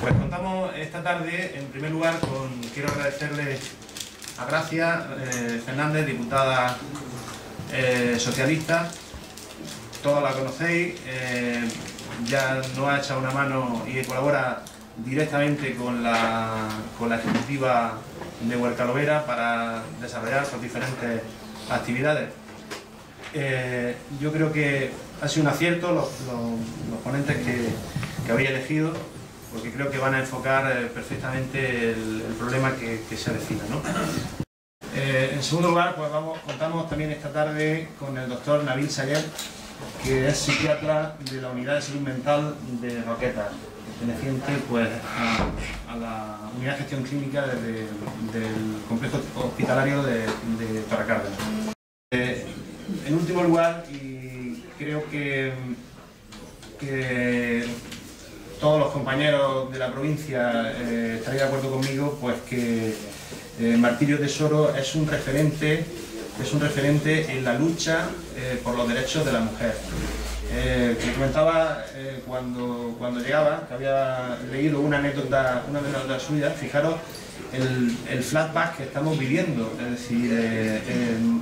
Pues contamos esta tarde, en primer lugar, quiero agradecerle a Gracia Fernández, diputada socialista. Todos la conocéis, ya nos ha echado una mano y colabora directamente con la ejecutiva de Huercalovera para desarrollar sus diferentes actividades. Yo creo que ha sido un acierto los ponentes que habéis elegido, porque creo que van a enfocar perfectamente el problema que se avecina, ¿no? En segundo lugar, pues contamos también esta tarde con el doctor Nabil Sayer, que es psiquiatra de la Unidad de Salud Mental de Roquetas, perteneciente pues, a la Unidad de Gestión Clínica del Complejo Hospitalario de Torrecárdenas. En último lugar, y creo que todos los compañeros de la provincia estaréis de acuerdo conmigo, pues que Martirio Tesoro es un referente en la lucha por los derechos de la mujer. Que comentaba cuando llegaba, que había leído una anécdota suya. Fijaros el flashback que estamos viviendo, es decir,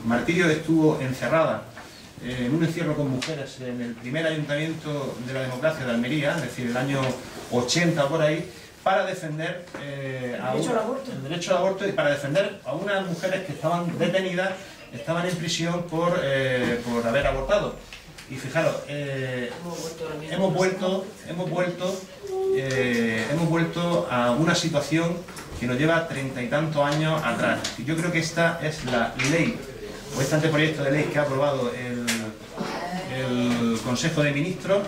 Martirio estuvo encerrada en un encierro con mujeres en el primer ayuntamiento de la democracia de Almería, es decir, el año 80 por ahí, para defender el derecho al aborto y para defender a unas mujeres que estaban detenidas, estaban en prisión por haber abortado. Y fijaros, hemos vuelto a una situación que nos lleva 30 y tantos años atrás. Y yo creo que esta es la ley, o este anteproyecto de ley que ha aprobado el Consejo de Ministros,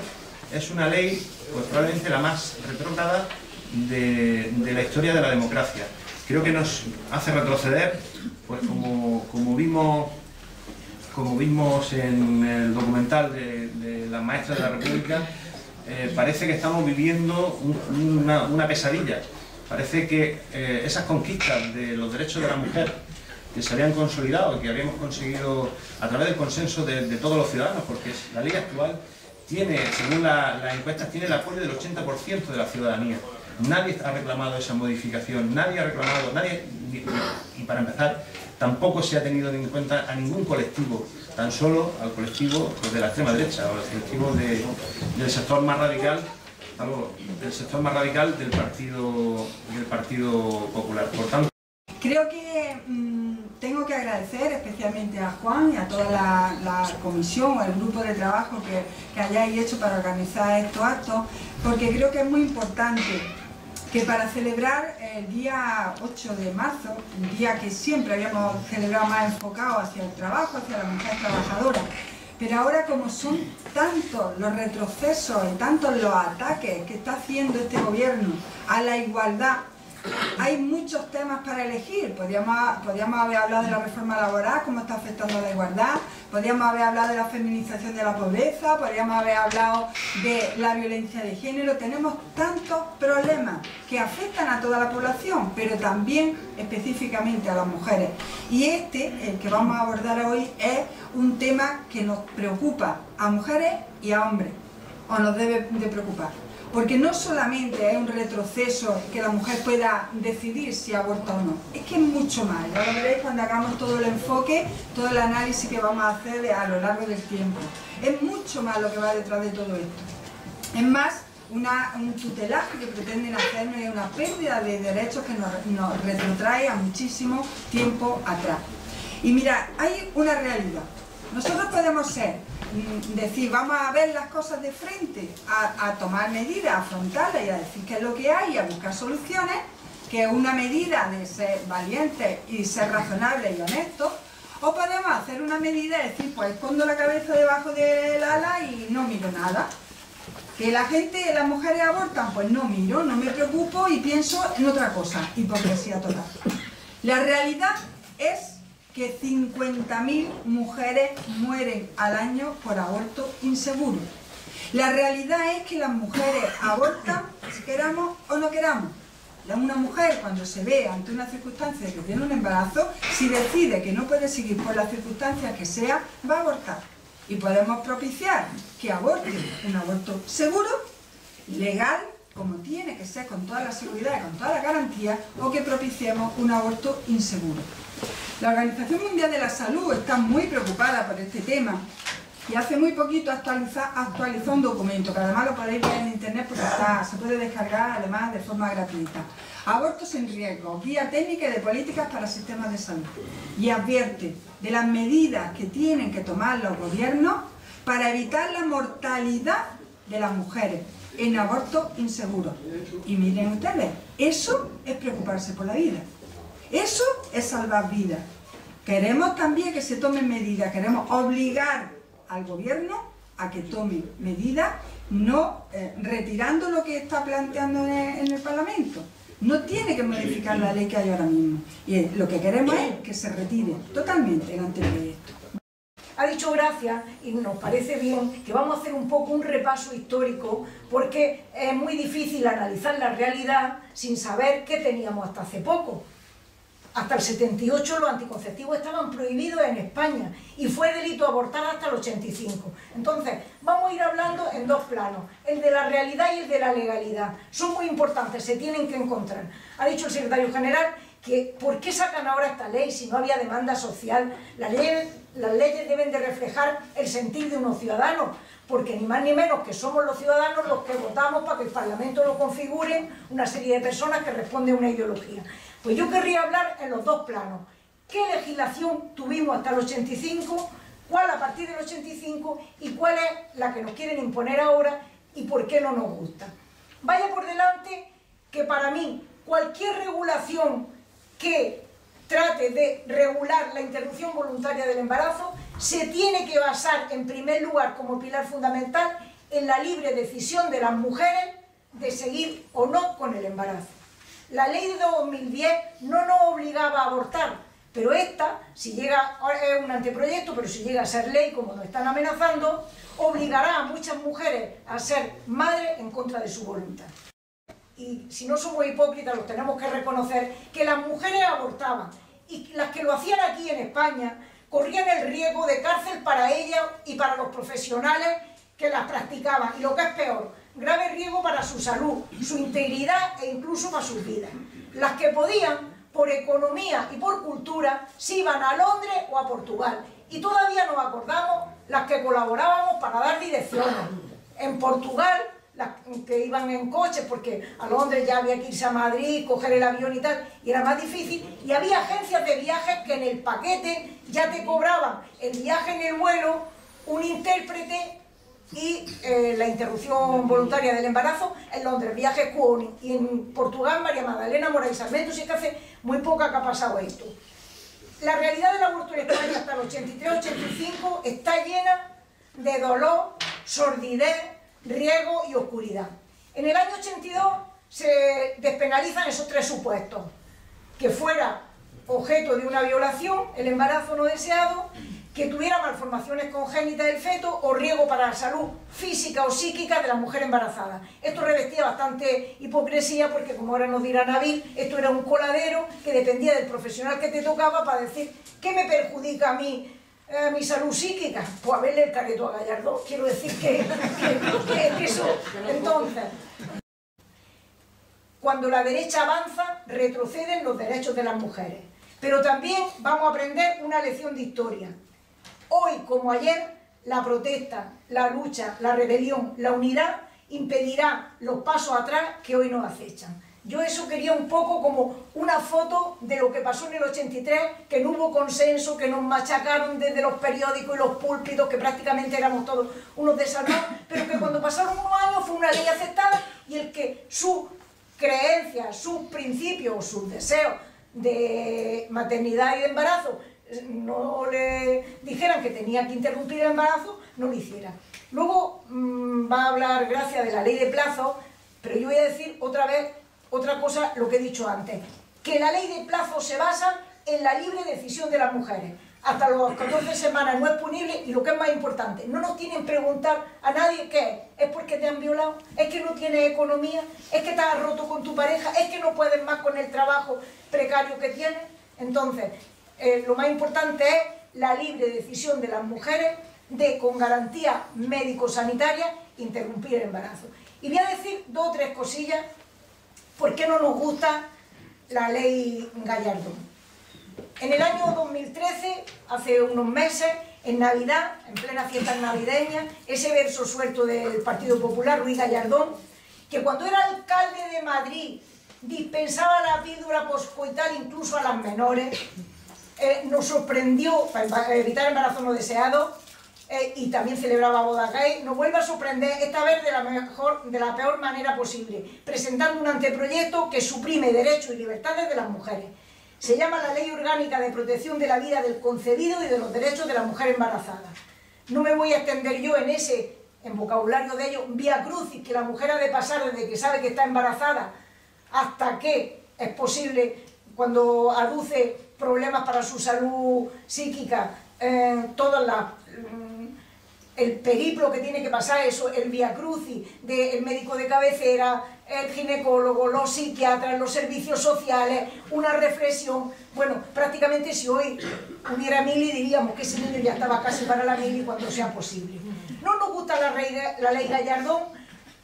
es una ley pues probablemente la más retrógrada de la historia de la democracia. Creo que nos hace retroceder, pues como vimos en el documental de las maestras de la República. Parece que estamos viviendo una pesadilla. Parece que esas conquistas de los derechos de la mujer que se habían consolidado y que habíamos conseguido a través del consenso de todos los ciudadanos, porque la ley actual tiene, según las encuestas, tiene el apoyo del 80% de la ciudadanía. Nadie ha reclamado esa modificación, y para empezar, tampoco se ha tenido en cuenta a ningún colectivo, tan solo al colectivo pues, de la extrema derecha, o al colectivo del sector más radical, del Partido Popular. Por tanto, creo que tengo que agradecer especialmente a Juan y a toda la comisión o el grupo de trabajo que hayáis hecho para organizar estos actos, porque creo que es muy importante que para celebrar el día 8 de marzo, un día que siempre habíamos celebrado más enfocado hacia el trabajo, hacia la mujer trabajadora, pero ahora como son tantos los retrocesos y tantos los ataques que está haciendo este gobierno a la igualdad, hay muchos temas para elegir. Podríamos haber hablado de la reforma laboral, cómo está afectando a la igualdad, podríamos haber hablado de la feminización de la pobreza, podríamos haber hablado de la violencia de género. Tenemos tantos problemas que afectan a toda la población, pero también específicamente a las mujeres. Y el que vamos a abordar hoy, es un tema que nos preocupa a mujeres y a hombres, o nos debe de preocupar. Porque no solamente es un retroceso que la mujer pueda decidir si aborta o no, es que es mucho más. Ya lo veréis cuando hagamos todo el enfoque, todo el análisis que vamos a hacer a lo largo del tiempo. Es mucho más lo que va detrás de todo esto. Es más, un tutelaje que pretenden hacernos y una pérdida de derechos que nos retrotrae a muchísimo tiempo atrás. Y mira, hay una realidad. Nosotros podemos decir, vamos a ver las cosas de frente, a tomar medidas, a afrontarlas y a decir qué es lo que hay, a buscar soluciones, que es una medida de ser valientes y ser razonables y honestos, o podemos hacer una medida de decir, pues escondo la cabeza debajo del ala y no miro nada. Que las mujeres abortan, pues no miro, no me preocupo y pienso en otra cosa, hipocresía total. La realidad es que 50.000 mujeres mueren al año por aborto inseguro. La realidad es que las mujeres abortan, si queramos o no queramos. Una mujer, cuando se ve ante una circunstancia de que tiene un embarazo, si decide que no puede seguir por las circunstancias que sea, va a abortar. Y podemos propiciar que aborte un aborto seguro, legal como tiene que ser con toda la seguridad y con toda la garantía, o que propiciemos un aborto inseguro. La Organización Mundial de la Salud está muy preocupada por este tema y hace muy poquito actualizó un documento, que además lo podéis ver en internet porque se puede descargar además de forma gratuita. Abortos en riesgo, guía técnica y de políticas para sistemas de salud. Y advierte de las medidas que tienen que tomar los gobiernos para evitar la mortalidad de las mujeres en abortos inseguros. Y miren ustedes, eso es preocuparse por la vida. Eso es salvar vidas. Queremos también que se tomen medidas, queremos obligar al gobierno a que tome medidas, no retirando lo que está planteando en el Parlamento. No tiene que modificar la ley que hay ahora mismo. Y lo que queremos es que se retire totalmente el anteproyecto. Ha dicho gracias y nos parece bien que vamos a hacer un poco un repaso histórico, porque es muy difícil analizar la realidad sin saber qué teníamos hasta hace poco. Hasta el 78 los anticonceptivos estaban prohibidos en España y fue delito abortar hasta el 85. Entonces, vamos a ir hablando en dos planos, el de la realidad y el de la legalidad. Son muy importantes, se tienen que encontrar. Ha dicho el secretario general que ¿por qué sacan ahora esta ley si no había demanda social? Las leyes deben de reflejar el sentir de unos ciudadanos, porque ni más ni menos que somos los ciudadanos los que votamos para que el Parlamento lo configure una serie de personas que responden a una ideología. Pues yo querría hablar en los dos planos. ¿Qué legislación tuvimos hasta el 85? ¿Cuál a partir del 85? ¿Y cuál es la que nos quieren imponer ahora? ¿Y por qué no nos gusta? Vaya por delante que para mí cualquier regulación que trate de regular la interrupción voluntaria del embarazo se tiene que basar en primer lugar como pilar fundamental en la libre decisión de las mujeres de seguir o no con el embarazo. La ley de 2010 no nos obligaba a abortar, pero esta, si llega, es un anteproyecto, pero si llega a ser ley, como nos están amenazando, obligará a muchas mujeres a ser madres en contra de su voluntad. Y si no somos hipócritas, los tenemos que reconocer que las mujeres abortaban y las que lo hacían aquí en España corrían el riesgo de cárcel para ellas y para los profesionales que las practicaban, y lo que es peor, grave riesgo para su salud, su integridad e incluso para sus vidas. Las que podían, por economía y por cultura, se iban a Londres o a Portugal. Y todavía nos acordamos las que colaborábamos para dar direcciones. En Portugal, las que iban en coches, porque a Londres ya había que irse a Madrid, coger el avión y tal, y era más difícil, y había agencias de viajes que en el paquete ya te cobraban el viaje en el vuelo, un intérprete y la interrupción voluntaria del embarazo. En Londres, viaje Cuoni, y en Portugal, María Magdalena Moraes Sarmiento. Si es que hace muy poca que ha pasado esto. La realidad del aborto en España hasta el 83-85 está llena de dolor, sordidez, riesgo y oscuridad. En el año 82 se despenalizan esos tres supuestos: que fuera objeto de una violación, el embarazo no deseado, que tuviera malformaciones congénitas del feto o riesgo para la salud física o psíquica de la mujer embarazada. Esto revestía bastante hipocresía porque, como ahora nos dirá Nabil, esto era un coladero que dependía del profesional que te tocaba para decir ¿qué me perjudica a mí? Mi salud psíquica, pues a verle el careto a Gallardo. Quiero decir que eso. Entonces, cuando la derecha avanza, retroceden los derechos de las mujeres. Pero también vamos a aprender una lección de historia. Hoy, como ayer, la protesta, la lucha, la rebelión, la unidad impedirá los pasos atrás que hoy nos acechan. Yo eso quería un poco como una foto de lo que pasó en el 83, que no hubo consenso, que nos machacaron desde los periódicos y los púlpitos, que prácticamente éramos todos unos desarmados, pero que cuando pasaron unos años fue una ley aceptada, y el que sus creencias, sus principios, sus deseos de maternidad y de embarazo no le dijeran que tenía que interrumpir el embarazo, no lo hiciera. Luego va a hablar Gracia de la ley de plazos, pero yo voy a decir otra vez otra cosa, lo que he dicho antes, que la ley de plazos se basa en la libre decisión de las mujeres. Hasta los 14 semanas no es punible, y lo que es más importante, no nos tienen que preguntar a nadie qué es porque te han violado, es que no tienes economía, es que te has roto con tu pareja, es que no puedes más con el trabajo precario que tienes. Entonces, lo más importante es la libre decisión de las mujeres de, con garantía médico-sanitaria, interrumpir el embarazo. Y voy a decir 2 o 3 cosillas por qué no nos gusta la ley Gallardón. En el año 2013, hace unos meses, en Navidad, en plena fiesta navideña, ese verso suelto del Partido Popular, Ruiz Gallardón, que cuando era alcalde de Madrid dispensaba la píldora poscoital incluso a las menores, nos sorprendió, para evitar embarazos no deseados, y también celebraba bodas gay, nos vuelve a sorprender, esta vez de la peor manera posible, presentando un anteproyecto que suprime derechos y libertades de las mujeres. Se llama la Ley Orgánica de Protección de la Vida del Concebido y de los Derechos de la Mujer Embarazada. No me voy a extender yo en vocabulario de ello, vía crucis, que la mujer ha de pasar desde que sabe que está embarazada hasta que es posible, cuando aduce problemas para su salud psíquica, el periplo que tiene que pasar, eso, el vía crucis del médico de cabecera, el ginecólogo, los psiquiatras, los servicios sociales, una reflexión. Bueno, prácticamente si hoy hubiera mili diríamos que ese niño ya estaba casi para la mili cuando sea posible. No nos gusta la ley Gallardón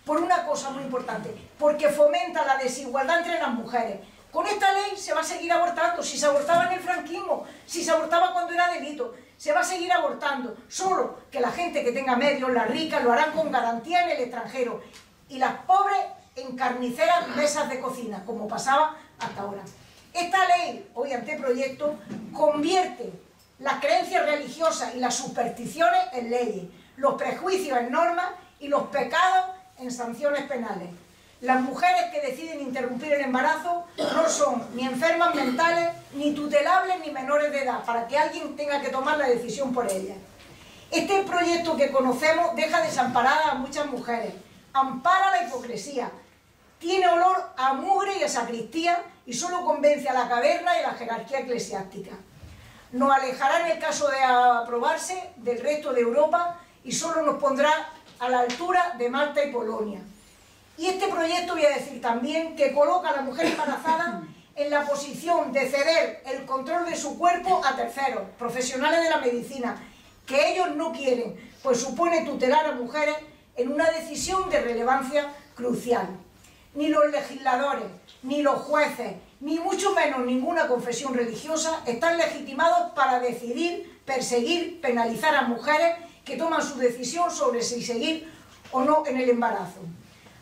por una cosa muy importante, porque fomenta la desigualdad entre las mujeres. Con esta ley se va a seguir abortando, si se abortaba en el franquismo, si se abortaba cuando era delito, se va a seguir abortando, solo que la gente que tenga medios, las ricas, lo harán con garantía en el extranjero, y las pobres en carniceras mesas de cocina, como pasaba hasta ahora. Esta ley, hoy anteproyecto, convierte las creencias religiosas y las supersticiones en leyes, los prejuicios en normas y los pecados en sanciones penales. Las mujeres que deciden interrumpir el embarazo no son ni enfermas mentales, ni tutelables, ni menores de edad, para que alguien tenga que tomar la decisión por ellas. Este proyecto que conocemos deja desamparadas a muchas mujeres, ampara la hipocresía, tiene olor a mugre y a sacristía y solo convence a la caverna y a la jerarquía eclesiástica. Nos alejará, en el caso de aprobarse, del resto de Europa y solo nos pondrá a la altura de Malta y Polonia. Y este proyecto, voy a decir también, que coloca a la mujer embarazada en la posición de ceder el control de su cuerpo a terceros, profesionales de la medicina, que ellos no quieren, pues supone tutelar a mujeres en una decisión de relevancia crucial. Ni los legisladores, ni los jueces, ni mucho menos ninguna confesión religiosa están legitimados para decidir, perseguir, penalizar a mujeres que toman su decisión sobre si seguir o no en el embarazo.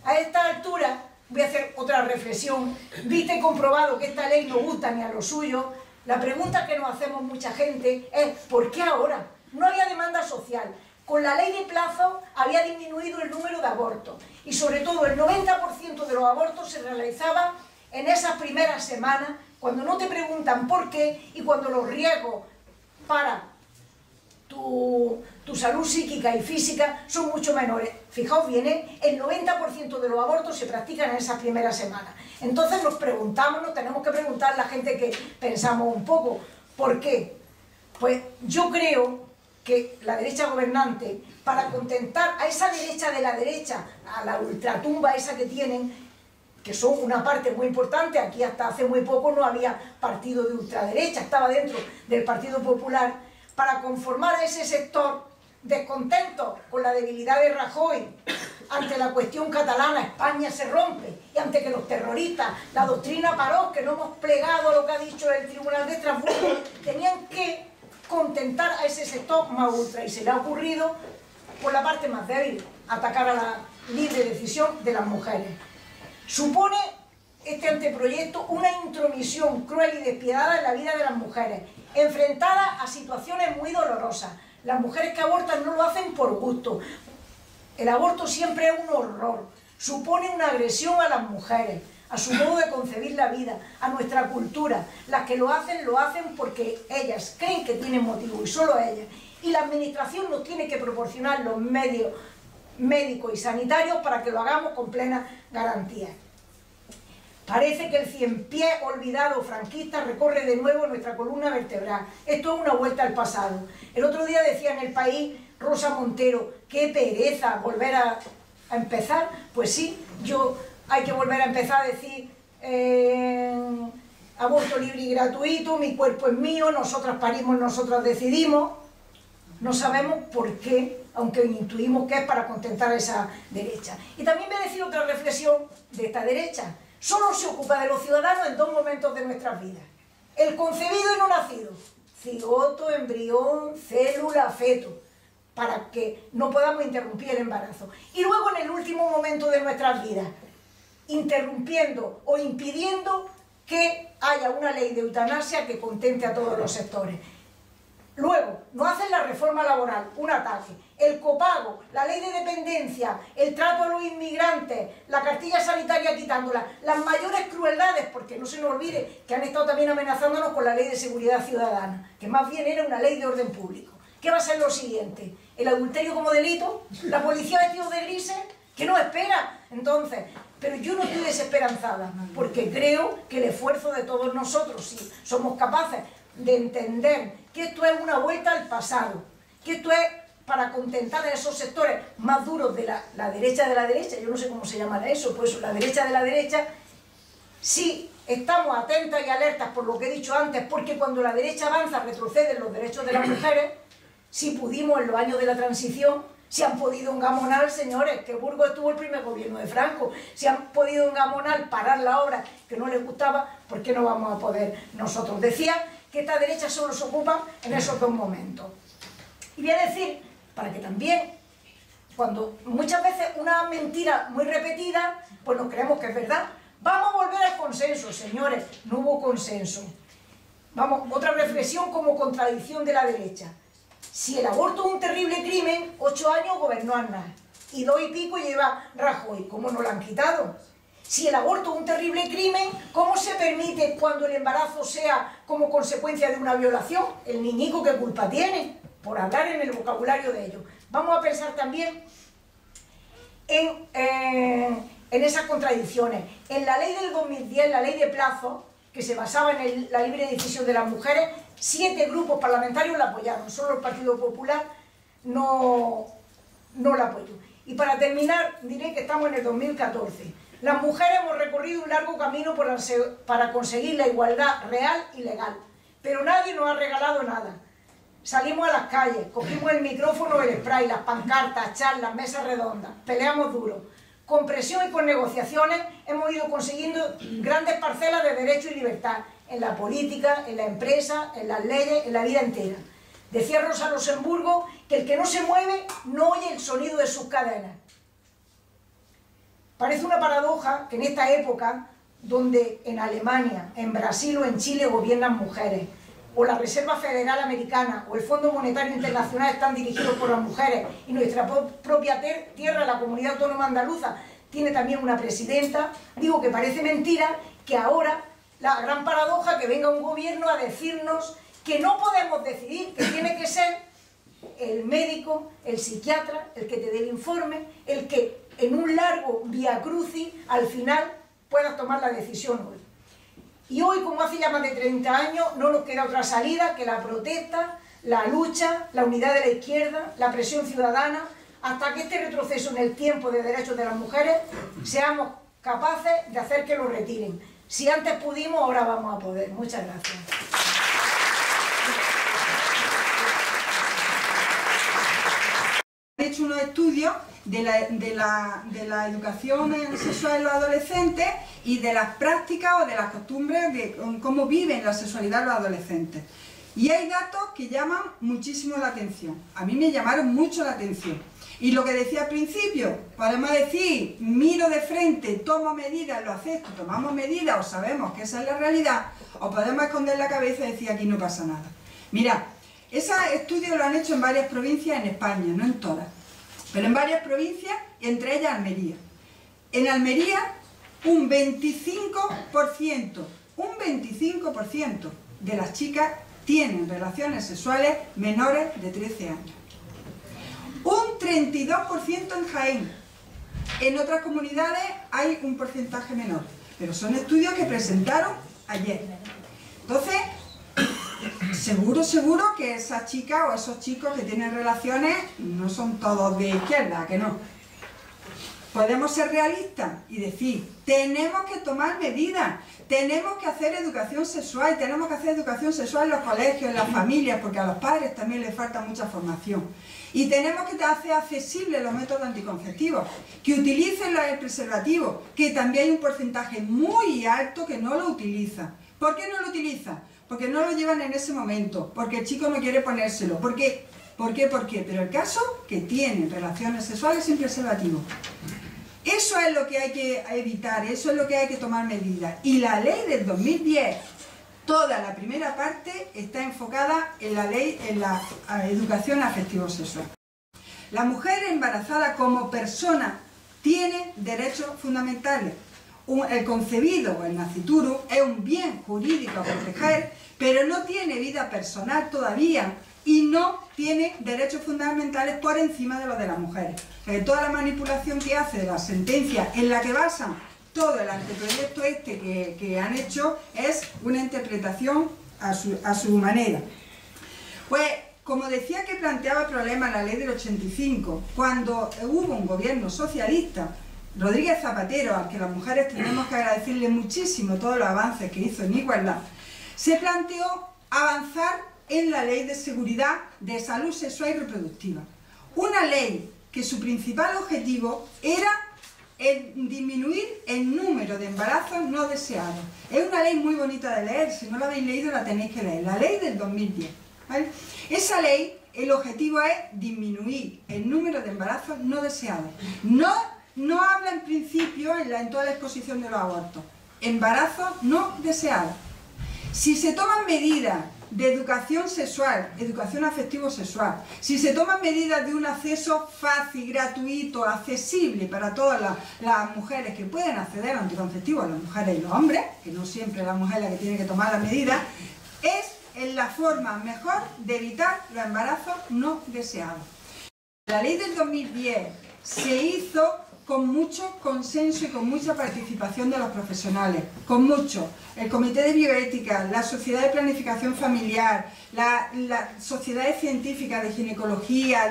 A esta altura voy a hacer otra reflexión. Viste comprobado que esta ley no gusta ni a lo suyo. La pregunta que nos hacemos mucha gente es ¿por qué ahora? No había demanda social. Con la ley de plazo había disminuido el número de abortos y sobre todo el 90% de los abortos se realizaban en esas primeras semanas, cuando no te preguntan por qué y cuando los riesgos para tu salud psíquica y física son mucho menores. Fijaos bien, el 90% de los abortos se practican en esas primeras semanas. Entonces nos preguntamos, nos tenemos que preguntar la gente que pensamos un poco, ¿por qué? Pues yo creo que la derecha gobernante, para contentar a esa derecha de la derecha, a la ultratumba esa que tienen, que son una parte muy importante, aquí hasta hace muy poco no había partido de ultraderecha, estaba dentro del Partido Popular, para conformar a ese sector descontento con la debilidad de Rajoy ante la cuestión catalana, España se rompe, y ante que los terroristas, la doctrina Parot, que no hemos plegado a lo que ha dicho el Tribunal de Estrasburgo, tenían que contentar a ese sector más ultra, y se le ha ocurrido, por la parte más débil, atacar a la libre decisión de las mujeres. Supone este anteproyecto una intromisión cruel y despiadada en la vida de las mujeres, enfrentadas a situaciones muy dolorosas. Las mujeres que abortan no lo hacen por gusto. El aborto siempre es un horror, supone una agresión a las mujeres, a su modo de concebir la vida, a nuestra cultura. Las que lo hacen porque ellas creen que tienen motivo, y solo ellas. Y la administración nos tiene que proporcionar los medios médicos y sanitarios para que lo hagamos con plena garantía. Parece que el ciempié olvidado franquista recorre de nuevo nuestra columna vertebral. Esto es una vuelta al pasado. El otro día decía en El País Rosa Montero, qué pereza volver a empezar. Pues sí, hay que volver a empezar a decir aborto libre y gratuito, mi cuerpo es mío, nosotras parimos, nosotras decidimos. No sabemos por qué, aunque intuimos que es para contentar a esa derecha. Y también me decía otra reflexión de esta derecha. Solo se ocupa de los ciudadanos en dos momentos de nuestras vidas. El concebido y no nacido. Cigoto, embrión, célula, feto. Para que no podamos interrumpir el embarazo. Y luego en el último momento de nuestras vidas, interrumpiendo o impidiendo que haya una ley de eutanasia que contente a todos los sectores. Luego, no hacen la reforma laboral, un ataque, el copago, la ley de dependencia, el trato a los inmigrantes, la cartilla sanitaria quitándola, las mayores crueldades, porque no se nos olvide que han estado también amenazándonos con la ley de seguridad ciudadana, que más bien era una ley de orden público. ¿Qué va a ser lo siguiente? ¿El adulterio como delito? ¿La policía vestidos de grises? ¿Qué nos espera? Entonces, pero yo no estoy desesperanzada, porque creo que el esfuerzo de todos nosotros, si somos capaces de entender que esto es una vuelta al pasado, que esto es para contentar a esos sectores más duros de la derecha de la derecha, yo no sé cómo se llamará eso, pues la derecha de la derecha, si estamos atentas y alertas por lo que he dicho antes, porque cuando la derecha avanza retroceden los derechos de las mujeres, si pudimos en los años de la transición, si han podido engamonar, señores, que Burgos estuvo el primer gobierno de Franco, si han podido engamonar, parar la obra que no les gustaba, ¿por qué no vamos a poder nosotros? Decía que esta derecha solo se ocupa en esos dos momentos. Y voy a decir, para que también, cuando muchas veces una mentira muy repetida, pues nos creemos que es verdad. Vamos a volver al consenso, señores, no hubo consenso. Vamos, otra reflexión como contradicción de la derecha. Si el aborto es un terrible crimen, 8 años gobernó Aznar y 2 y pico lleva Rajoy. ¿Cómo no lo han quitado? Si el aborto es un terrible crimen, ¿cómo se permite cuando el embarazo sea como consecuencia de una violación? El niñico, ¿qué culpa tiene? Por hablar en el vocabulario de ellos. Vamos a pensar también en esas contradicciones. En la ley del 2010, la ley de plazo, que se basaba en la libre decisión de las mujeres, 7 grupos parlamentarios la apoyaron, solo el Partido Popular no la apoyó. Y para terminar, diré que estamos en el 2014. Las mujeres hemos recorrido un largo camino para conseguir la igualdad real y legal, pero nadie nos ha regalado nada. Salimos a las calles, cogimos el micrófono, el spray, las pancartas, charlas, mesas redondas, peleamos duro. Con presión y con negociaciones hemos ido consiguiendo grandes parcelas de derecho y libertad en la política, en la empresa, en las leyes, en la vida entera. Decía Rosa Luxemburgo que el que no se mueve no oye el sonido de sus cadenas. Parece una paradoja que en esta época, donde en Alemania, en Brasil o en Chile gobiernan mujeres, o la Reserva Federal Americana o el Fondo Monetario Internacional están dirigidos por las mujeres y nuestra propia tierra, la Comunidad Autónoma Andaluza, tiene también una presidenta, digo que parece mentira que ahora la gran paradoja que venga un gobierno a decirnos que no podemos decidir, que tiene que ser el médico, el psiquiatra, el que te dé el informe, el que en un largo vía crucis al final puedas tomar la decisión hoy. Y hoy, como hace ya más de 30 años, no nos queda otra salida que la protesta, la lucha, la unidad de la izquierda, la presión ciudadana, hasta que este retroceso en el tiempo de derechos de las mujeres seamos capaces de hacer que lo retiren. Si antes pudimos, ahora vamos a poder. Muchas gracias. He hecho unos estudios de la educación sexual en los adolescentes y de las prácticas o de las costumbres de cómo viven la sexualidad los adolescentes. Y hay datos que llaman muchísimo la atención. A mí me llamaron mucho la atención. Y lo que decía al principio, podemos decir, miro de frente, tomo medidas, lo acepto, tomamos medidas o sabemos que esa es la realidad, o podemos esconder la cabeza y decir aquí no pasa nada. Mirad, esos estudios lo han hecho en varias provincias en España, no en todas, pero en varias provincias, entre ellas Almería. En Almería, un 25% de las chicas tienen relaciones sexuales menores de 13 años. Un 32% en Jaén. En otras comunidades hay un porcentaje menor, pero son estudios que presentaron ayer. Entonces, seguro que esas chicas o esos chicos que tienen relaciones no son todos de izquierda, que no. Podemos ser realistas y decir, tenemos que tomar medidas, tenemos que hacer educación sexual, tenemos que hacer educación sexual en los colegios, en las familias, porque a los padres también les falta mucha formación. Y tenemos que hacer accesibles los métodos anticonceptivos, que utilicen el preservativo, que también hay un porcentaje muy alto que no lo utiliza. ¿Por qué no lo utiliza? Porque no lo llevan en ese momento, porque el chico no quiere ponérselo. ¿Por qué? ¿Por qué? ¿Por qué? Pero el caso que tienen relaciones sexuales sin preservativo. Eso es lo que hay que evitar, eso es lo que hay que tomar medidas. Y la ley del 2010, toda la primera parte está enfocada en la ley, en la educación afectivo-sexual. La mujer embarazada como persona tiene derechos fundamentales. El concebido o el nascituro es un bien jurídico a proteger, pero no tiene vida personal todavía y no tiene derechos fundamentales por encima de los de las mujeres. Toda la manipulación que hace de la sentencia en la que basan todo el anteproyecto que han hecho es una interpretación a su manera. Pues, como decía que planteaba problemas la ley del 85, cuando hubo un gobierno socialista, Rodríguez Zapatero, al que las mujeres tenemos que agradecerle muchísimo todos los avances que hizo en igualdad, se planteó avanzar en la ley de seguridad de salud sexual y reproductiva. Una ley que su principal objetivo era disminuir el número de embarazos no deseados. Es una ley muy bonita de leer, si no la habéis leído la tenéis que leer, la ley del 2010. ¿Vale? Esa ley, el objetivo es disminuir el número de embarazos no deseados. No habla en principio, en toda la exposición de los abortos, embarazos no deseados. Si se toman medidas de educación sexual, educación afectivo-sexual, si se toman medidas de un acceso fácil, gratuito, accesible para todas las mujeres que pueden acceder al anticonceptivo, las mujeres y los hombres, que no siempre la mujer es la que tiene que tomar las medidas, es la forma mejor de evitar los embarazos no deseados. La ley del 2010 se hizo con mucho consenso y con mucha participación de los profesionales, con mucho. El Comité de Bioética, la Sociedad de Planificación Familiar, las sociedades científicas de ginecología,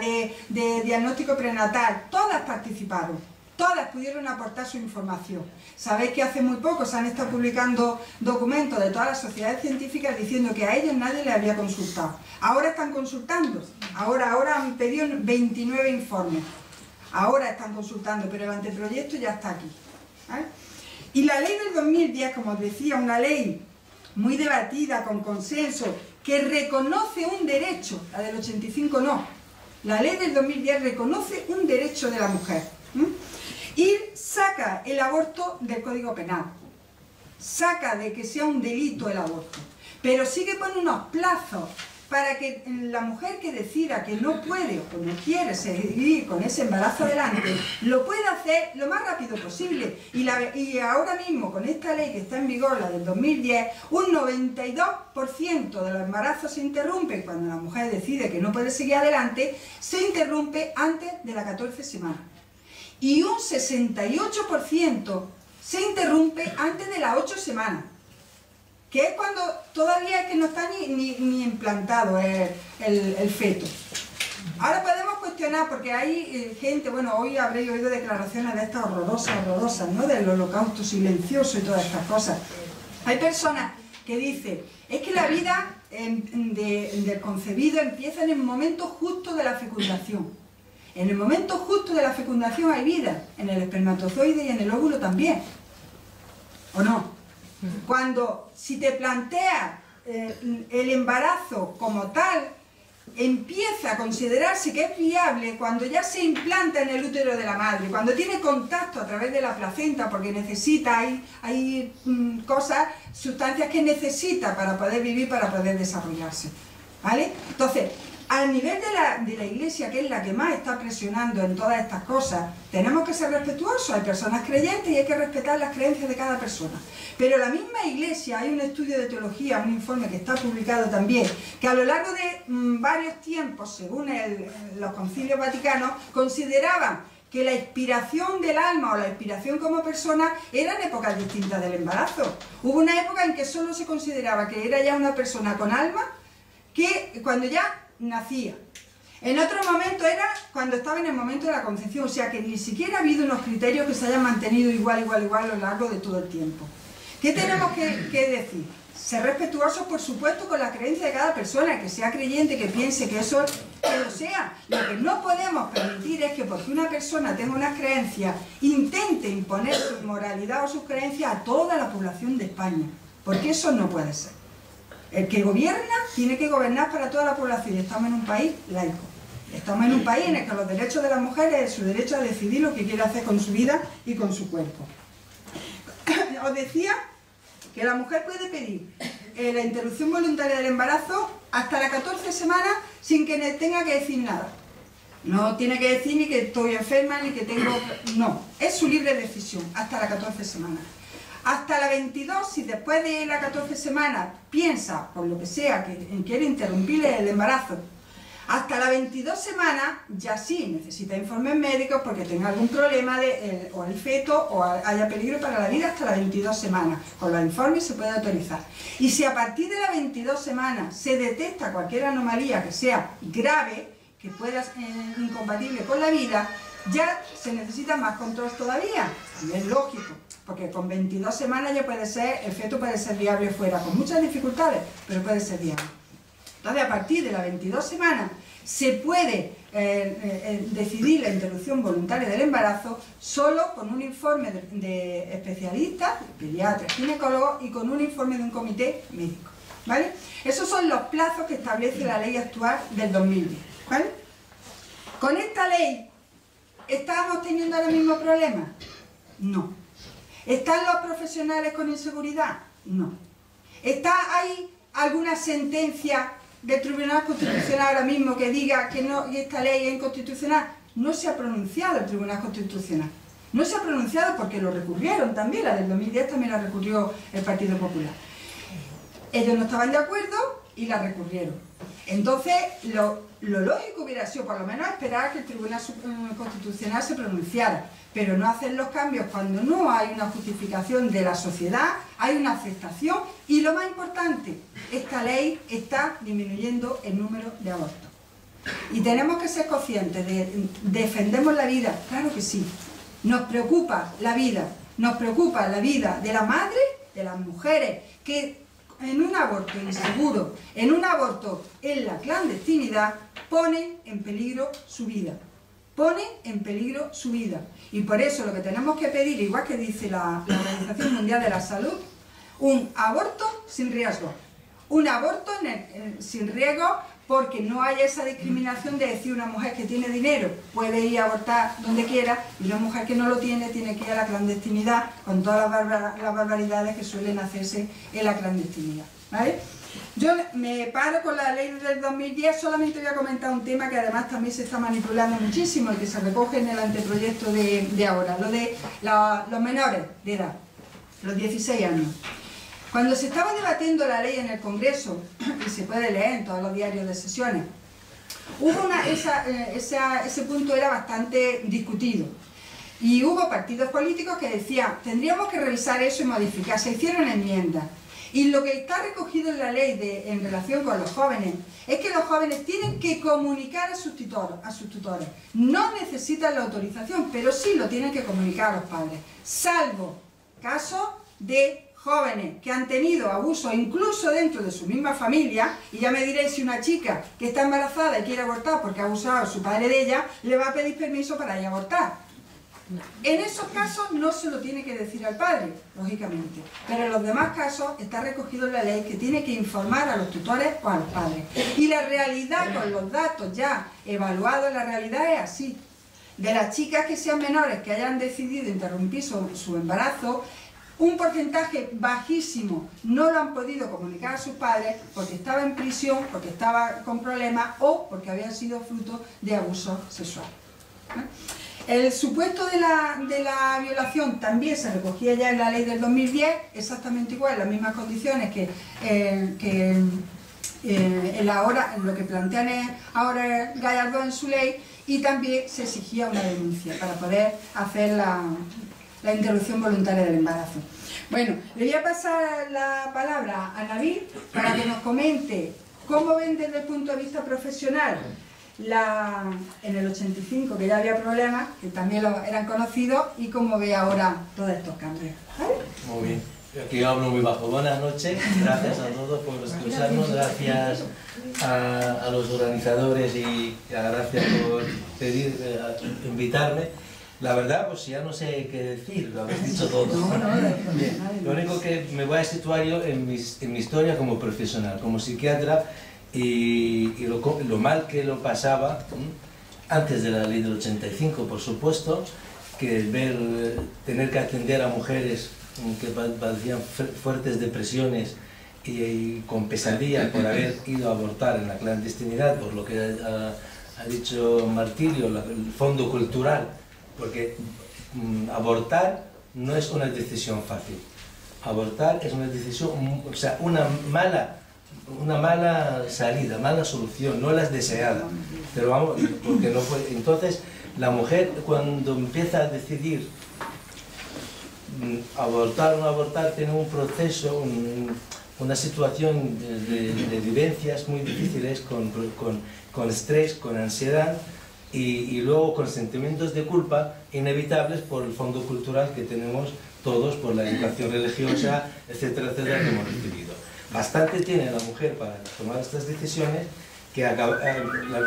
de diagnóstico prenatal, todas participaron, todas pudieron aportar su información. Sabéis que hace muy poco se han estado publicando documentos de todas las sociedades científicas diciendo que a ellos nadie les había consultado. Ahora están consultando, ahora han pedido 29 informes. Ahora están consultando, pero el anteproyecto ya está aquí. ¿Vale? Y la ley del 2010, como os decía, una ley muy debatida, con consenso, que reconoce un derecho, la del 85 no. La ley del 2010 reconoce un derecho de la mujer. Y saca el aborto del Código Penal. Saca de que sea un delito el aborto. Pero sí que pone unos plazos para que la mujer que decida que no puede o no quiere seguir con ese embarazo adelante, lo pueda hacer lo más rápido posible. Y ahora mismo, con esta ley que está en vigor, la del 2010, un 92% de los embarazos se interrumpen cuando la mujer decide que no puede seguir adelante, se interrumpe antes de las 14 semanas. Y un 68% se interrumpe antes de las 8 semanas. Que es cuando todavía es que no está ni implantado el feto. Ahora podemos cuestionar, porque hay gente, bueno, hoy habréis oído declaraciones de estas horrorosas, ¿no? Del holocausto silencioso y todas estas cosas. Hay personas que dicen, es que la vida del concebido empieza en el momento justo de la fecundación. En el momento justo de la fecundación hay vida, en el espermatozoide y en el óvulo también. ¿O no? Si te planteas el embarazo como tal, empieza a considerarse que es viable cuando ya se implanta en el útero de la madre, cuando tiene contacto a través de la placenta, porque necesita, hay sustancias que necesita para poder vivir, para poder desarrollarse. ¿Vale? Entonces, al nivel de la Iglesia, que es la que más está presionando en todas estas cosas, tenemos que ser respetuosos. Hay personas creyentes y hay que respetar las creencias de cada persona. Pero la misma Iglesia, hay un estudio de teología, un informe que está publicado también, que a lo largo de varios tiempos, según los concilios vaticanos, consideraban que la inspiración del alma o la inspiración como persona eran épocas distintas del embarazo. Hubo una época en que solo se consideraba que era ya una persona con alma, que cuando ya nacía. En otro momento era cuando estaba en el momento de la concepción, o sea que ni siquiera ha habido unos criterios que se hayan mantenido igual a lo largo de todo el tiempo. ¿Qué tenemos que decir? Ser respetuosos, por supuesto, con la creencia de cada persona, que sea creyente, que piense que eso, que lo sea. Lo que no podemos permitir es que porque una persona tenga unas creencias, intente imponer su moralidad o sus creencias a toda la población de España, porque eso no puede ser. El que gobierna tiene que gobernar para toda la población y estamos en un país laico. Estamos en un país en el que los derechos de las mujeres es su derecho a decidir lo que quiere hacer con su vida y con su cuerpo. Os decía que la mujer puede pedir la interrupción voluntaria del embarazo hasta las 14 semanas sin que tenga que decir nada. No tiene que decir ni que estoy enferma ni que tengo... No, es su libre decisión, hasta las 14 semanas. Hasta la 22, si después de las 14 semanas piensa, por lo que sea, que quiere interrumpir el embarazo, hasta las 22 semanas ya sí necesita informes médicos porque tenga algún problema o el feto o haya peligro para la vida hasta las 22 semanas. Con los informes se puede autorizar. Y si a partir de las 22 semanas se detecta cualquier anomalía que sea grave, que pueda ser incompatible con la vida, ya se necesita más control todavía. Y es lógico, porque con 22 semanas ya puede ser, el feto puede ser viable fuera, con muchas dificultades, pero puede ser viable. Entonces, a partir de las 22 semanas se puede decidir la interrupción voluntaria del embarazo solo con un informe de especialistas, pediatras, ginecólogos y con un informe de un comité médico, ¿vale? Esos son los plazos que establece la ley actual del 2010, ¿vale? Con esta ley, ¿estamos teniendo ahora mismo problemas? No. ¿Están los profesionales con inseguridad? No. ¿Hay alguna sentencia del Tribunal Constitucional ahora mismo que diga que no, esta ley es inconstitucional? No se ha pronunciado el Tribunal Constitucional. No se ha pronunciado porque lo recurrieron también, la del 2010 también la recurrió el Partido Popular. Ellos no estaban de acuerdo y la recurrieron. Entonces, lo lógico hubiera sido por lo menos esperar a que el Tribunal Constitucional se pronunciara, pero no hacer los cambios cuando no hay una justificación de la sociedad, hay una aceptación y lo más importante, esta ley está disminuyendo el número de abortos. Y tenemos que ser conscientes de defendemos la vida, claro que sí, nos preocupa la vida de la madre, de las mujeres, que en un aborto inseguro, en un aborto en la clandestinidad, ponen en peligro su vida. Pone en peligro su vida. Y por eso lo que tenemos que pedir, igual que dice la Organización Mundial de la Salud, un aborto sin riesgo. Un aborto sin riesgo porque no haya esa discriminación de decir una mujer que tiene dinero puede ir a abortar donde quiera y una mujer que no lo tiene que ir a la clandestinidad con todas las barbaridades que suelen hacerse en la clandestinidad, ¿vale? Yo me paro con la ley del 2010, solamente voy a comentar un tema que además también se está manipulando muchísimo y que se recoge en el anteproyecto de ahora, lo de los menores de edad, los 16 años. Cuando se estaba debatiendo la ley en el Congreso, y se puede leer en todos los diarios de sesiones, hubo ese punto era bastante discutido. Y hubo partidos políticos que decían, tendríamos que revisar eso y modificar. Se hicieron enmiendas. Y lo que está recogido en la ley en relación con los jóvenes es que los jóvenes tienen que comunicar a sus tutores. No necesitan la autorización, pero sí lo tienen que comunicar a los padres. Salvo casos de jóvenes que han tenido abuso incluso dentro de su misma familia, y ya me diréis si una chica que está embarazada y quiere abortar porque ha abusado a su padre de ella, le va a pedir permiso para ir a abortar. En esos casos no se lo tiene que decir al padre, lógicamente, pero en los demás casos está recogido en la ley que tiene que informar a los tutores o a los padres. Y la realidad, con los datos ya evaluados, la realidad es así. De las chicas que sean menores que hayan decidido interrumpir su embarazo, un porcentaje bajísimo no lo han podido comunicar a sus padres porque estaba en prisión, porque estaba con problemas o porque había sido fruto de abuso sexual. El supuesto de la violación también se recogía ya en la ley del 2010, exactamente igual, las mismas condiciones que en lo que plantean ahora Gallardón en su ley, y también se exigía una denuncia para poder hacer la interrupción voluntaria del embarazo. Bueno, le voy a pasar la palabra a Nabil para que nos comente cómo ven desde el punto de vista profesional en el 85, que ya había problemas, que también eran conocidos, y cómo ve ahora todos estos cambios. ¿Vale? Muy bien. Aquí hablo muy bajo. Buenas noches, gracias a todos por escucharnos, gracias a los organizadores y gracias por invitarme. La verdad, pues ya no sé qué decir, lo habéis dicho todo. Bien. Lo único que me voy a situar yo en mi historia como profesional, como psiquiatra, y lo mal que lo pasaba antes de la ley del 85, por supuesto, que tener que atender a mujeres que padecían fuertes depresiones y con pesadilla por haber ido a abortar en la clandestinidad, por lo que ha dicho Martirio, el fondo cultural, porque abortar no es una decisión fácil. Abortar es una decisión, o sea, una mala salida, mala solución, no la deseada. Pero vamos, porque no puede. Entonces, la mujer cuando empieza a decidir abortar o no abortar, tiene un proceso, una situación de vivencias muy difíciles, con estrés, con ansiedad y luego con sentimientos de culpa inevitables por el fondo cultural que tenemos todos, por la educación religiosa, etcétera, etcétera, que hemos recibido. Bastante tiene la mujer para tomar estas decisiones, que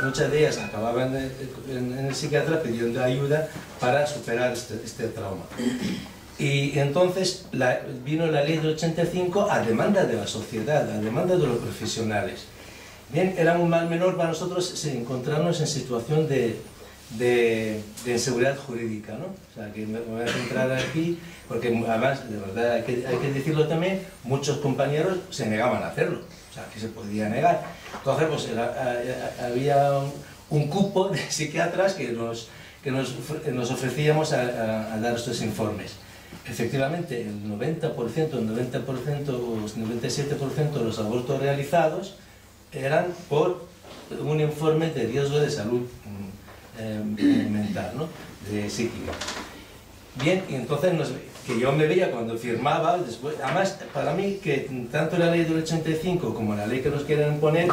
muchas de ellas acababan en el psiquiatra pidiendo ayuda para superar este trauma. Y entonces vino la ley del 85 a demanda de la sociedad, a demanda de los profesionales. Bien, era un mal menor para nosotros encontrarnos en situación de inseguridad jurídica, ¿no? O sea, que me voy a centrar aquí, porque además, de verdad, hay que decirlo también, muchos compañeros se negaban a hacerlo, o sea, que se podía negar. Entonces, pues había un cupo de psiquiatras que nos ofrecíamos a dar estos informes. Efectivamente, el 90% o el 97% de los abortos realizados eran por un informe de riesgo de salud mental, ¿no? De psíquica. Bien, y entonces que yo me veía cuando firmaba, después, además para mí que tanto la ley del 85 como la ley que nos quieren imponer,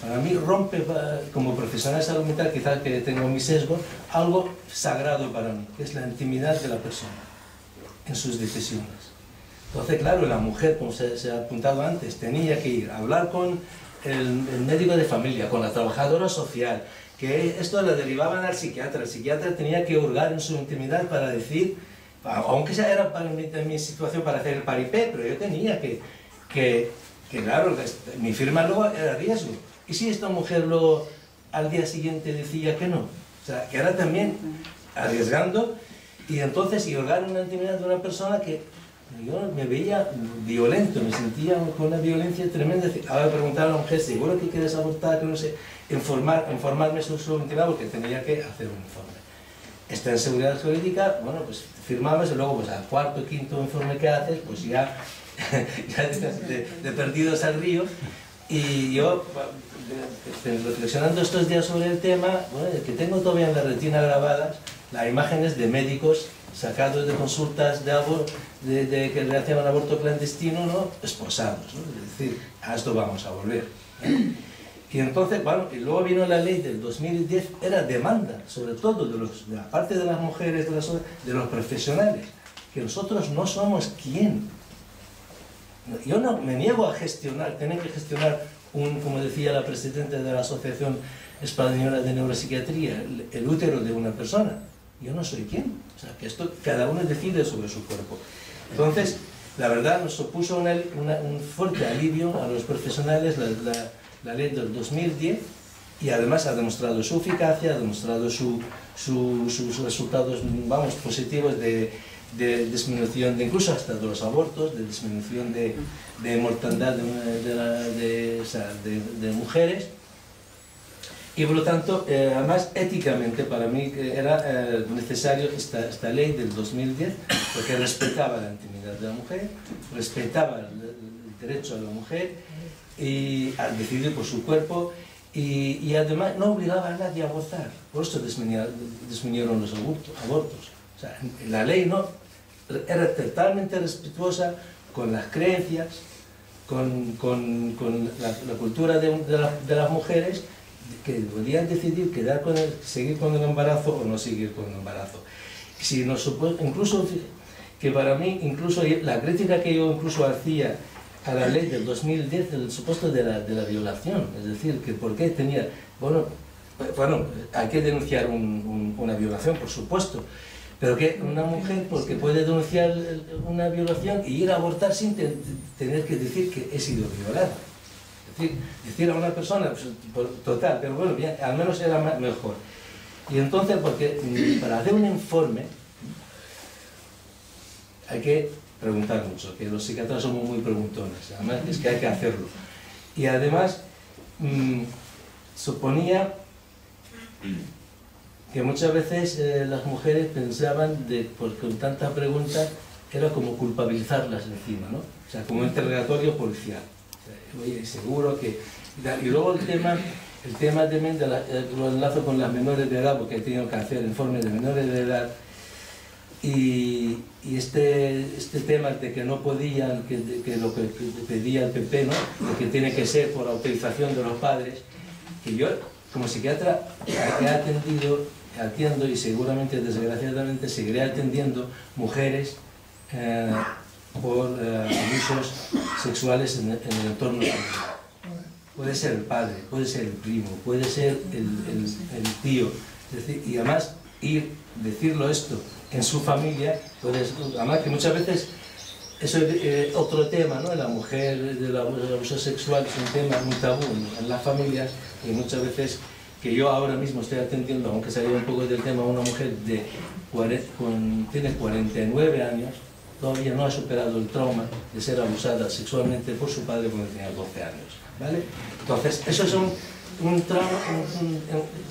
para mí rompe, como profesional de salud mental, quizás que tengo mi sesgo, algo sagrado para mí, que es la intimidad de la persona en sus decisiones. Entonces, claro, la mujer, como se ha apuntado antes, tenía que ir a hablar con el médico de familia, con la trabajadora social, que esto lo derivaban al psiquiatra. El psiquiatra tenía que hurgar en su intimidad para decir, aunque ya era para mi situación para hacer el paripé, pero yo tenía que claro, mi firma luego era riesgo. ¿Y si esta mujer luego al día siguiente decía que no? O sea, que era también arriesgando. Y entonces, y hurgar en la intimidad de una persona que yo me veía violento, me sentía con una violencia tremenda. Ahora preguntar a la mujer, ¿seguro que quieres abortar? Que no sé, informarme sobre su intimidad, porque tenía que hacer un informe. Esta inseguridad jurídica, bueno, pues firmabas y luego pues al cuarto o quinto informe que haces, pues ya de perdidos al río. Y yo, reflexionando estos días sobre el tema, bueno, que tengo todavía en la retina grabadas las imágenes de médicos sacados de consultas que realizaban aborto clandestino, ¿no? Esposados, ¿no? Es decir, a esto vamos a volver, ¿eh? Y entonces, bueno, y luego vino la ley del 2010, era demanda, sobre todo de la parte de las mujeres, de los profesionales, que nosotros no somos quién. Yo no me niego a gestionar, tener que gestionar como decía la presidenta de la Asociación Española de Neuropsiquiatría, el útero de una persona. Yo no soy quién. O sea, que esto cada uno decide sobre su cuerpo. Entonces, la verdad nos supuso un fuerte alivio a los profesionales la ley del 2010, y además ha demostrado su eficacia, ha demostrado sus resultados, vamos, positivos de disminución incluso hasta de los abortos, de disminución de mortandad de mujeres. Y por lo tanto, además éticamente para mí era necesario esta ley del 2010, porque respetaba la intimidad de la mujer, respetaba el derecho a la mujer y a decidir por su cuerpo, y además no obligaba a nadie a abortar. Por eso disminuyeron los abortos. O sea, la ley no era totalmente respetuosa con las creencias, con la cultura de las mujeres, que podían decidir seguir con el embarazo o no seguir con el embarazo. Si incluso, que para mí, incluso la crítica que yo incluso hacía a la ley del 2010 del supuesto de la violación, es decir, que por qué tenía, bueno, hay que denunciar una violación, por supuesto, pero que una mujer, porque puede denunciar una violación y ir a abortar sin tener que decir que he sido violada. Es decir, decir a una persona, pues, total, pero bueno, bien, al menos era mejor. Y entonces, porque para hacer un informe hay que preguntar mucho, que los psiquiatras somos muy preguntones, además es que hay que hacerlo. Y además, suponía que muchas veces las mujeres pensaban, porque con tanta pregunta era como culpabilizarlas encima, ¿no? O sea, como interrogatorio policial. O sea, oye, seguro que... Y luego el tema también, lo enlazo con las menores de edad, porque he tenido que hacer informes de menores de edad, y este tema de que no podían, que lo que pedía el PP, ¿no? De que tiene que ser por autorización de los padres, que yo como psiquiatra atiendo y seguramente, desgraciadamente, seguiré atendiendo mujeres por abusos sexuales en el entorno familiar. Puede ser el padre, puede ser el primo, puede ser el tío, es decir, y además decirlo esto en su familia, además que muchas veces eso es otro tema, ¿no? La mujer, del abuso sexual es un tema muy tabú en las familias, y muchas veces que yo ahora mismo estoy atendiendo, aunque salga un poco del tema, a una mujer tiene 49 años, todavía no ha superado el trauma de ser abusada sexualmente por su padre cuando tenía 12 años, ¿vale? Entonces, eso es un trauma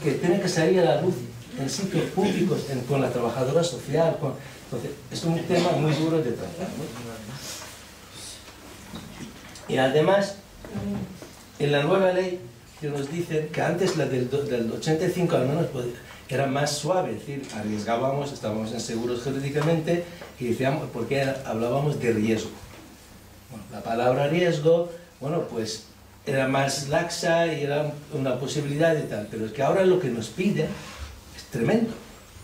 que tiene que salir a la luz en sitios públicos, con la trabajadora social, entonces, es un tema muy duro de tratar, ¿no? Y además, en la nueva ley que nos dicen que antes la del 85 al menos era más suave, es decir, arriesgábamos, estábamos inseguros jurídicamente y decíamos, porque hablábamos de riesgo. Bueno, la palabra riesgo, bueno, pues era más laxa y era una posibilidad y tal, pero es que ahora lo que nos pide es tremendo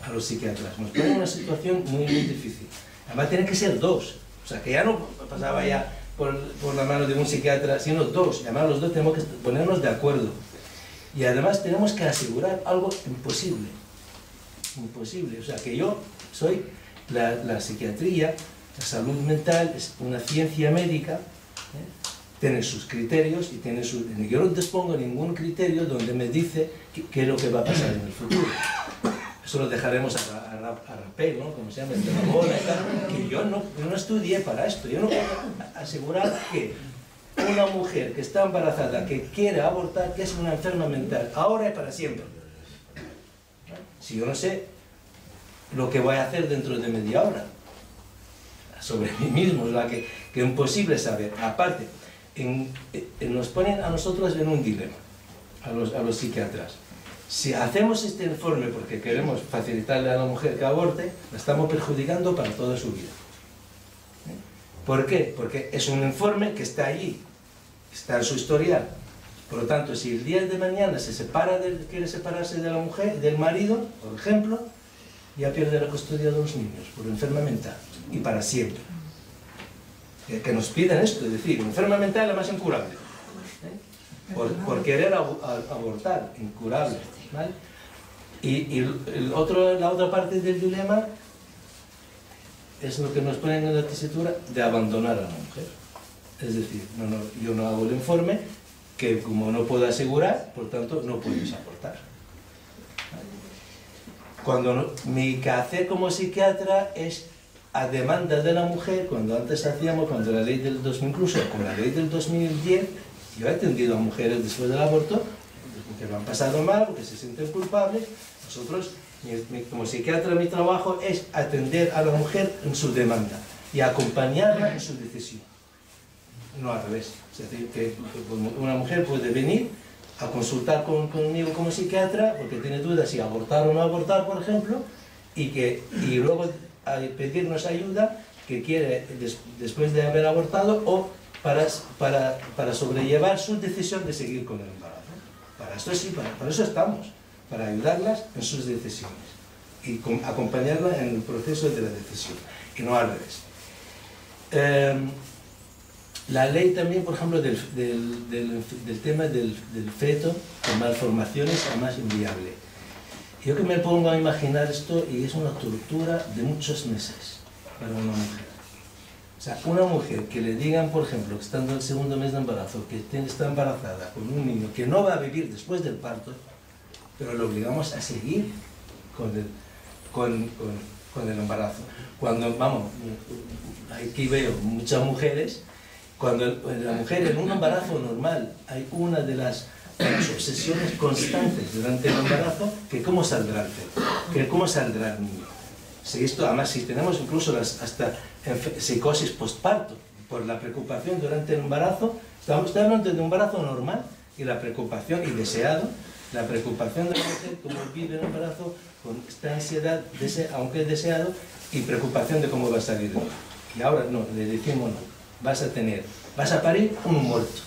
a los psiquiatras, nos pone en una situación muy, muy difícil. Además tienen que ser dos, o sea que ya no pasaba ya por la mano de un psiquiatra, sino dos, y además los dos tenemos que ponernos de acuerdo. Y además tenemos que asegurar algo imposible, imposible, o sea que yo soy, la psiquiatría, la salud mental es una ciencia médica, tiene sus criterios y tiene sus... Yo no dispongo de ningún criterio donde me dice qué es lo que va a pasar en el futuro. Eso lo dejaremos a Rapel, ¿no? Como se llama, de la bola y tal, que yo no estudié para esto. Yo no puedo asegurar que una mujer que está embarazada, que quiere abortar, que es una enferma mental, ahora y para siempre. Si yo no sé lo que voy a hacer dentro de media hora sobre mí mismo, es la que es imposible saber. Aparte, nos ponen a nosotros en un dilema, a los psiquiatras. Si hacemos este informe porque queremos facilitarle a la mujer que aborte, la estamos perjudicando para toda su vida. ¿Por qué? Porque es un informe que está allí, está en su historial. Por lo tanto, si el día de mañana quiere separarse de la mujer, del marido, por ejemplo, ya pierde la custodia de los niños por enferma mental, y para siempre. Que nos piden esto, es decir, enferma mental es la más incurable. Por querer abortar, incurable, ¿vale? Y la otra parte del dilema es lo que nos ponen en la tesitura de abandonar a la mujer. Es decir, yo no hago el informe, que como no puedo asegurar, por tanto no puedes abortar. Cuando mi quehacer como psiquiatra es a demanda de la mujer, cuando antes hacíamos, cuando la ley del 2000, incluso con la ley del 2010, yo he atendido a mujeres después del aborto que lo han pasado mal, porque se sienten culpables. Nosotros, como psiquiatra, mi trabajo es atender a la mujer en su demanda y acompañarla en su decisión. No al revés. Es decir, que una mujer puede venir a consultar conmigo como psiquiatra porque tiene dudas si abortar o no abortar, por ejemplo, y luego a pedirnos ayuda que quiere después de haber abortado o para sobrellevar su decisión de seguir con el embarazo. Para esto sí, para eso estamos, para ayudarlas en sus decisiones y acompañarlas en el proceso de la decisión, y no al revés. La ley también, por ejemplo, del tema del feto con malformaciones, además inviable. Yo que me pongo a imaginar esto, y es una tortura de muchos meses para una mujer. O sea, una mujer que le digan, por ejemplo, que estando en el segundo mes de embarazo, que está embarazada con un niño que no va a vivir después del parto, pero lo obligamos a seguir con el embarazo. Cuando, vamos, aquí veo muchas mujeres, cuando la mujer en un embarazo normal hay una de las obsesiones constantes durante el embarazo, que cómo saldrá el feto, que cómo saldrá el niño. Si esto, además, si tenemos incluso hasta psicosis postparto, por la preocupación durante el embarazo, estamos hablando de un embarazo normal, y la preocupación, y deseado, la preocupación de la mujer, cómo vive el embarazo, con esta ansiedad, aunque es deseado, y preocupación de cómo va a salir el niño. Y ahora no, le decimos no, vas a parir un muerto.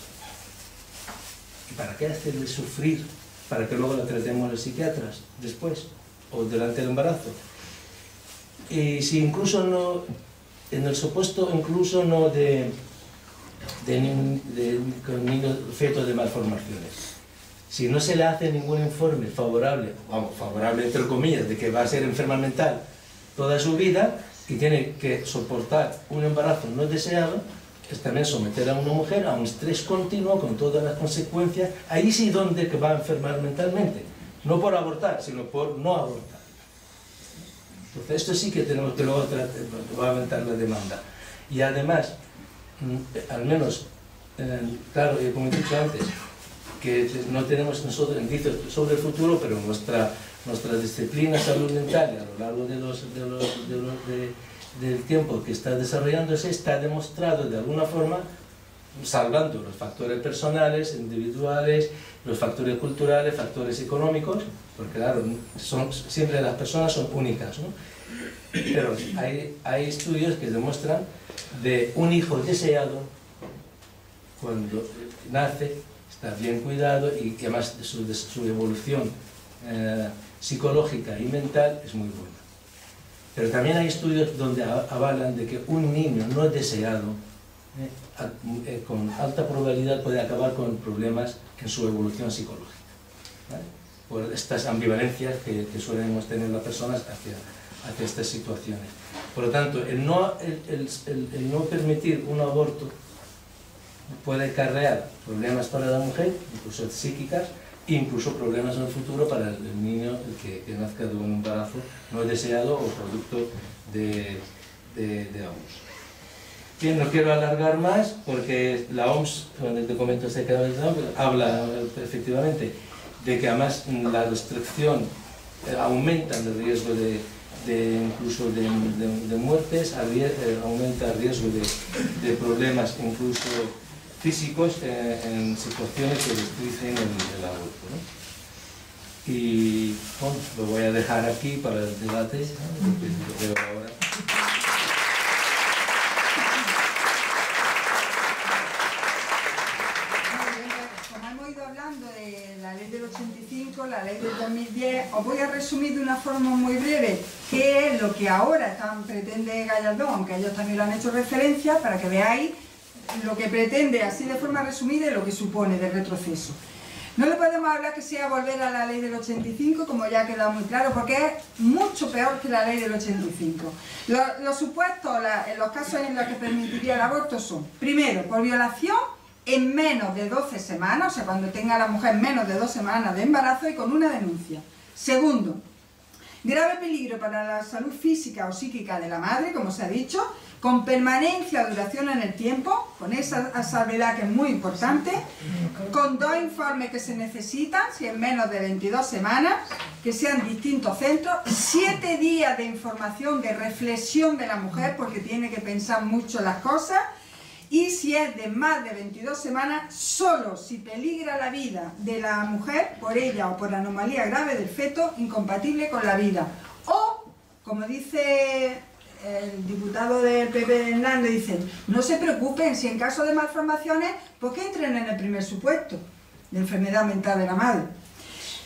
¿Y para qué hacerle sufrir? Para que luego lo tratemos los psiquiatras después, o durante el embarazo. Y si incluso no, en el supuesto incluso no con niños fetos de malformaciones, si no se le hace ningún informe favorable, vamos, favorable entre comillas, de que va a ser enferma mental toda su vida y tiene que soportar un embarazo no deseado, es también someter a una mujer a un estrés continuo con todas las consecuencias, ahí sí donde que va a enfermar mentalmente, no por abortar, sino por no abortar. Entonces esto sí que tenemos que luego va a aumentar la demanda. Y además, al menos, claro, como he dicho antes, que no tenemos nosotros indicios sobre el futuro, pero nuestra disciplina salud mental a lo largo del tiempo que está desarrollándose, está demostrado de alguna forma, salvando los factores personales, individuales, los factores culturales, factores económicos, porque claro, siempre las personas son únicas, ¿no? Pero hay estudios que demuestran de un hijo deseado, cuando nace, está bien cuidado y que además su evolución psicológica y mental es muy buena. Pero también hay estudios donde avalan de que un niño no deseado con alta probabilidad puede acabar con problemas en su evolución psicológica, ¿vale? Por estas ambivalencias que suelen tener las personas hacia estas situaciones. Por lo tanto, el no permitir un aborto puede acarrear problemas para la mujer, incluso psíquicas, e incluso problemas en el futuro para el niño que nazca de un embarazo no deseado o producto de ambos. Bien, no quiero alargar más porque la OMS, con el documento este que habla efectivamente de que además la restricción aumenta el riesgo incluso de muertes, aumenta el riesgo de problemas incluso físicos en situaciones que restringen el aborto, ¿no? Y bueno, lo voy a dejar aquí para el debate, ¿no? Porque lo veo ahora. Como hemos ido hablando de la ley del 85, la ley del 2010, os voy a resumir de una forma muy breve qué es lo que ahora pretende Gallardón, aunque ellos también lo han hecho referencia, para que veáis lo que pretende, así de forma resumida, y lo que supone de retroceso. No le podemos hablar que sea volver a la ley del 85, como ya ha quedado muy claro, porque es mucho peor que la ley del 85. Los supuestos, en los casos en los que permitiría el aborto son, primero, por violación en menos de 12 semanas, o sea, cuando tenga la mujer menos de 2 semanas de embarazo y con una denuncia. Segundo, grave peligro para la salud física o psíquica de la madre, como se ha dicho, con permanencia o duración en el tiempo, con esa salvedad que es muy importante, con 2 informes que se necesitan, si es menos de 22 semanas, que sean distintos centros, 7 días de información, de reflexión de la mujer, porque tiene que pensar mucho las cosas, y si es de más de 22 semanas, solo si peligra la vida de la mujer por ella o por la anomalía grave del feto incompatible con la vida. O, como dice el diputado del PP Hernández, dice, no se preocupen si en caso de malformaciones, pues que entren en el primer supuesto de enfermedad mental de la madre.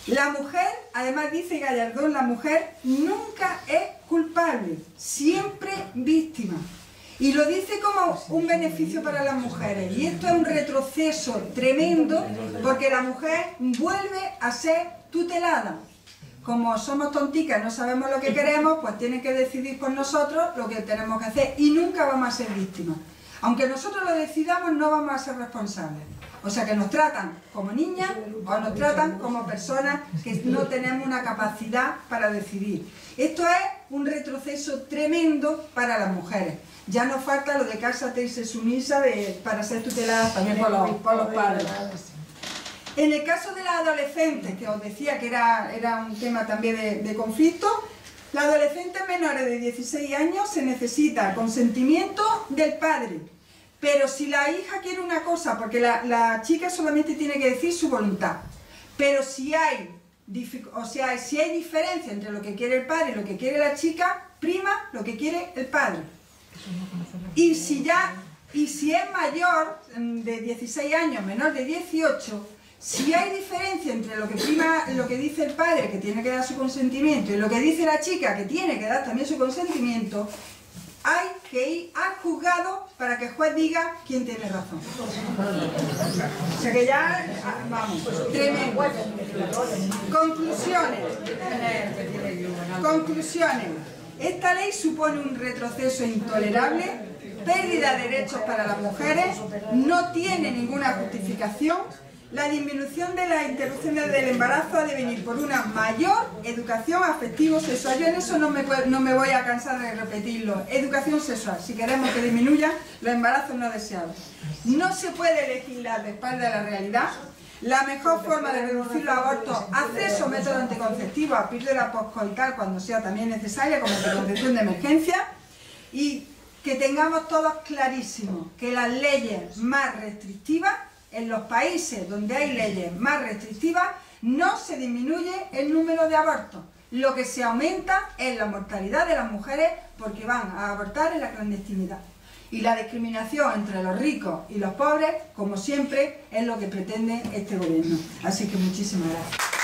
La mujer, además dice Gallardón, la mujer nunca es culpable, siempre víctima. Y lo dice como un beneficio para las mujeres. Y esto es un retroceso tremendo porque la mujer vuelve a ser tutelada. Como somos tonticas, no sabemos lo que queremos, pues tienen que decidir por nosotros lo que tenemos que hacer y nunca vamos a ser víctimas. Aunque nosotros lo decidamos, no vamos a ser responsables. O sea que nos tratan como niñas o nos tratan como personas que no tenemos una capacidad para decidir. Esto es un retroceso tremendo para las mujeres. Ya nos falta lo de cásate y sé sumisa para ser tuteladas también por los padres. En el caso de las adolescentes, que os decía que era un tema también de conflicto, las adolescentes menores de 16 años se necesita consentimiento del padre. Pero si la hija quiere una cosa, porque la chica solamente tiene que decir su voluntad, pero si hay diferencia entre lo que quiere el padre y lo que quiere la chica, prima lo que quiere el padre. Y si es mayor de 16 años, menor de 18, si hay diferencia entre lo que prima, lo que dice el padre, que tiene que dar su consentimiento, y lo que dice la chica, que tiene que dar también su consentimiento, hay que ir al juzgado para que el juez diga quién tiene razón. O sea que ya, vamos, tremendo. Conclusiones. Esta ley supone un retroceso intolerable, pérdida de derechos para las mujeres, no tiene ninguna justificación. La disminución de las interrupciones del embarazo ha de venir por una mayor educación afectivo-sexual. Yo en eso no me voy a cansar de repetirlo. Educación sexual, si queremos que disminuya los embarazos no deseados. No se puede legislar de espalda de la realidad. La mejor forma de reducir los abortos, acceso a método anticonceptivo, a píldora postcoital cuando sea también necesaria, como anticoncepción de emergencia, y que tengamos todos clarísimo que las leyes más restrictivas, en los países donde hay leyes más restrictivas, no se disminuye el número de abortos. Lo que se aumenta es la mortalidad de las mujeres porque van a abortar en la clandestinidad. Y la discriminación entre los ricos y los pobres, como siempre, es lo que pretende este gobierno. Así que muchísimas gracias.